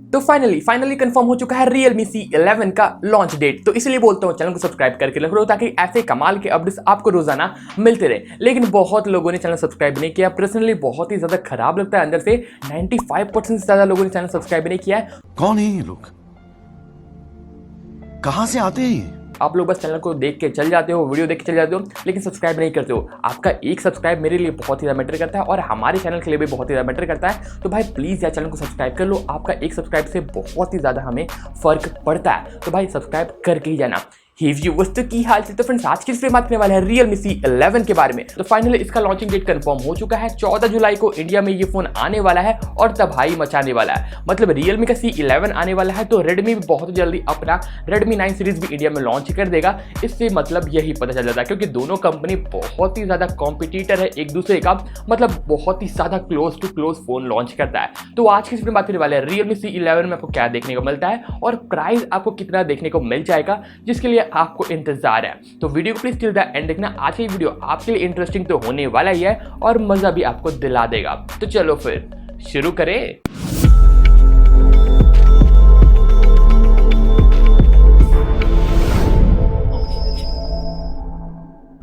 तो finally confirm हो चुका है Realme C11 का लॉन्च डेट। तो इसलिए बोलता हूँ चैनल को सब्सक्राइब करके रखो ताकि ऐसे कमाल के अपडेट्स आपको रोजाना मिलते रहे। लेकिन बहुत लोगों ने चैनल सब्सक्राइब नहीं किया। पर्सनली बहुत ही ज्यादा खराब लगता है अंदर से। 95% से ज्यादा लोगों ने चैनल सब्सक्राइब नहीं किया है। कौन है ये लोग, कहां से आते हैं? आप लोग बस चैनल को देख के चल जाते हो, वीडियो देख के चल जाते हो, लेकिन सब्सक्राइब नहीं करते हो। आपका एक सब्सक्राइब मेरे लिए बहुत ही ज़्यादा मैटर करता है और हमारे चैनल के लिए भी बहुत ही ज़्यादा मैटर करता है। तो भाई प्लीज़ यार चैनल को सब्सक्राइब कर लो। आपका एक सब्सक्राइब से बहुत ही ज़्यादा हमें फ़र्क पड़ता है। तो भाई सब्सक्राइब करके ही जाना। ही व्यूअर्स तो की हाल से। तो फ्रेंड्स आज की इस बात करने वाले हैं Realme C11 के बारे में। तो फाइनली इसका लॉन्चिंग डेट कंफर्म हो चुका है। 14 जुलाई को इंडिया में ये फोन आने वाला है और तबाही मचाने वाला है। मतलब Realme का C11 आने वाला है तो Redmi भी बहुत जल्दी अपना Redmi 9 सीरीज भी इंडिया में लॉन्च कर देगा। इससे मतलब यही पता चल जाता है क्योंकि दोनों कंपनी बहुत ही ज्यादा कॉम्पिटिटर है एक दूसरे का। मतलब बहुत ही ज्यादा close to close phone launch करता है। तो आज की इस बात करने वाले हैं Realme C11 में आपको क्या देखने को मिलता है और प्राइस आपको कितना देखने को मिल जाएगा, जिसके लिए आपको इंतजार है। तो वीडियो को प्लीज टिल द एंड देखना। आज की वीडियो आपके लिए इंटरेस्टिंग तो होने वाला ही है और मजा भी आपको दिला देगा। तो चलो फिर शुरू करें।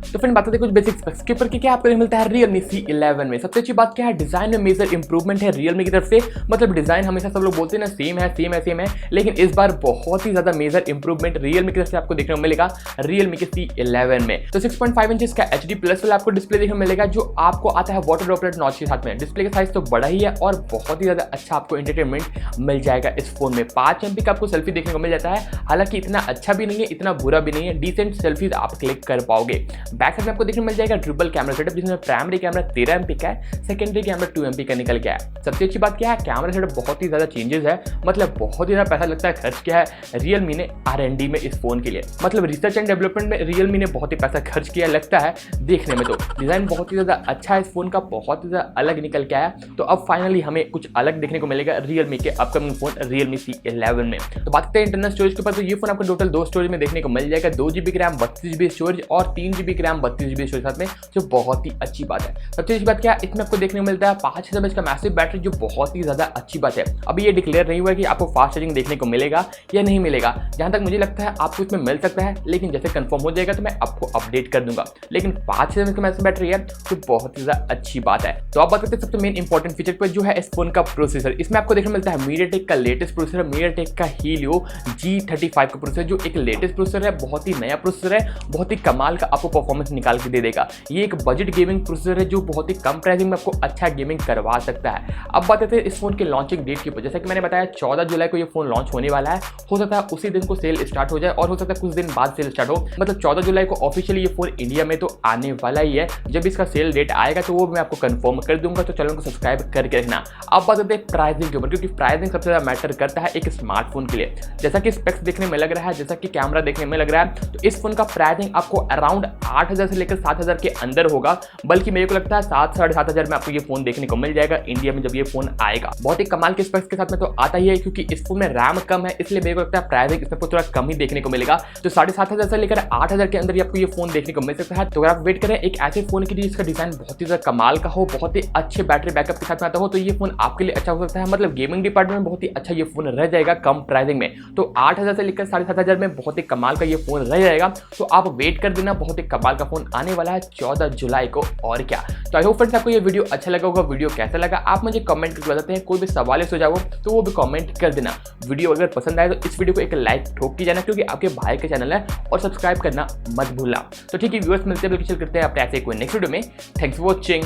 तो फ्रेंड बात करते हैं कुछ बेसिक स्पेक्स के ऊपर कि क्या आपको मिलता है Realme C11 में। सबसे अच्छी बात क्या है, डिजाइन में मेजर इंप्रूवमेंट है Realme की तरफ से। मतलब डिजाइन हमेशा सब लोग बोलते हैं ना सेम है, लेकिन इस बार बहुत ही ज्यादा मेजर इंप्रूवमेंट Realme की तरफ से आपको देखने को मिलेगा Realme के C11 में। तो 6.5 इंच का HD प्लस वाला आपको डिस्प्ले देखने को मिलेगा जो आपको आता है वाटर ड्रॉपलेट नॉच के साथ में। डिस्प्ले का साइज तो बड़ा ही है और बहुत ही ज्यादा अच्छा आपको एंटरटेनमेंट मिल जाएगा इस फोन में। 5 MP का आपको सेल्फी देखने को मिल जाता है। हालांकि इतना अच्छा भी नहीं है, इतना बुरा भी नहीं है, डिसेंट सेल्फीज आप क्लिक कर पाओगे। बैक साइड में आपको देखने मिल जाएगा ट्रिपल कैमरा सेटअप जिसमें प्राइमरी कैमरा 13 MP का है, सेकेंडरी कैमरा 2 MP का निकल गया है। सबसे अच्छी बात क्या है, कैमरा सेटअप बहुत ही ज्यादा चेंजेस है। मतलब बहुत ही ज्यादा पैसा लगता है खर्च किया है Realme ने R&D में इस फोन के लिए। मतलब रिसर्च एंड डेवलपमेंट में Realme ने बहुत ही पैसा खर्च किया लगता है देखने में। तो डिजाइन बहुत ही ज्यादा अच्छा है इस फोन का, बहुत ही ज्यादा अलग निकल के आया। तो अब फाइनली हमें कुछ अलग देखने को मिलेगा Realme के अपकमिंग फोन Realme C11 में। तो बात करते हैं इंटरनल स्टोरेज के ऊपर। तो ये फोन आपको टोटल 2 स्टोरेज में देखने को मिल जाएगा, 2 GB रैम 32 GB स्टोरेज और 3 GB रैम 32 GB स्टोरेज साथ में, जो बहुत ही अच्छी बात है। सबसे अच्छी बात क्या है, इसमें आपको देखने को मिलता है 5000 mAh का मैसिव बैटरी, जो बहुत ही ज्यादा अच्छी बात है। अभी ये डिक्लेयर नहीं हुआ है कि आपको फास्ट चार्जिंग देखने को मिलेगा या नहीं मिलेगा। जहां तक मुझे लगता है आपको इसमें मिल सकता है, लेकिन जैसे कंफर्म हो जाएगा तो मैं आपको अपडेट कर दूंगा। लेकिन 5000 mAh का मैसिव बैटरी है तो बहुत ही ज्यादा अच्छी बात है। तो आप बात करते हैं सबसे मेन इंपॉर्टेंट फीचर पर, जो है इस फोन का प्रोसेसर। इसमें आपको देखने को मिलता है MediaTek का लेटेस्ट प्रोसेसर, MediaTek का Helio G35 का प्रोसेसर, जो एक लेटेस्ट प्रोसेसर है, बहुत ही नया प्रोसेसर है, बहुत ही कमाल का आपको परफॉर्मेंस निकाल के दे देगा। ये एक बजट गेमिंग प्रोसेसर है जो बहुत ही कम प्राइसिंग में आपको अच्छा गेमिंग करवा सकता है। अब बात करते हैं इस फोन के लॉन्चिंग डेट के ऊपर। जैसा कि मैंने बताया 14 जुलाई को ये फोन लॉन्च होने वाला है। हो सकता है उसी दिन को सेल स्टार्ट हो जाए और हो सकता है कुछ दिन बाद सेल स्टार्ट हो। मतलब 14 जुलाई को ऑफिशियली ये फोन इंडिया में तो आने वाला ही है। जब इसका सेल डेट आएगा तो वो मैं आपको कंफर्म कर दूंगा। तो चैनल को सब्सक्राइब करके रखना। अब बात करते हैं प्राइसिंग के ऊपर, क्योंकि प्राइसिंग सबसे ज्यादा मैटर करता है एक स्मार्टफोन के लिए। जैसा कि स्पेक्स देखने में लग रहा है, जैसा कि कैमरा देखने में लग रहा है, तो इस फोन का प्राइसिंग आपको अराउंड 8000 से लेकर 7000 के अंदर होगा। बल्कि मेरे को लगता है 7-7.5 में आपको ये फोन देखने को मिल जाएगा इंडिया में जब ये फोन आएगा। बहुत ही कमाल के स्पेक्स के साथ में तो आता ही है, क्योंकि इस फोन में रैम कम है, इसलिए मेरे को लगता है प्राइसिंग इसमें थोड़ा कम ही देखने को मिलेगा। तो 7,500 से लेकर 8000 के अंदर ही आपको ये फोन देखने को मिल सकता है। तो अगर आप वेट करें एक ऐसे फोन के लिए जिसका डिजाइन बहुत ही ज्यादा कमाल का हो, बहुत ही अच्छे बैटरी बैकअप के साथ में आता हो, तो ये फोन आपके लिए अच्छा हो सकता है। मतलब गेमिंग डिपार्टमेंट में बहुत ही अच्छा ये फोन रह जाएगा कम प्राइसिंग में। तो 8000 से लेकर 7,500 में बहुत ही कमाल का ये फोन रह जाएगा। तो आप वेट कर देना, बहुत ही कमाल का फोन आने वाला है 14 जुलाई को। और क्या, तो आई होप फ्रेंड्स आपको ये वीडियो अच्छा लगा होगा। वीडियो कैसा लगा आप मुझे कमेंट करके बताते हैं। कोई भी सवाल है सुझाव तो वो भी कमेंट कर देना। वीडियो अगर पसंद आए तो इस वीडियो को एक लाइक ठोक के जाना, क्योंकि आपके भाई का चैनल है, और सब्सक्राइब करना मत भूलना। तो ठीक है व्यूअर्स, मिलते हैं, करते हैं अपने ऐसे कोई नेक्स्ट वीडियो में। Thanks for watching,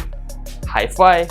hi fi.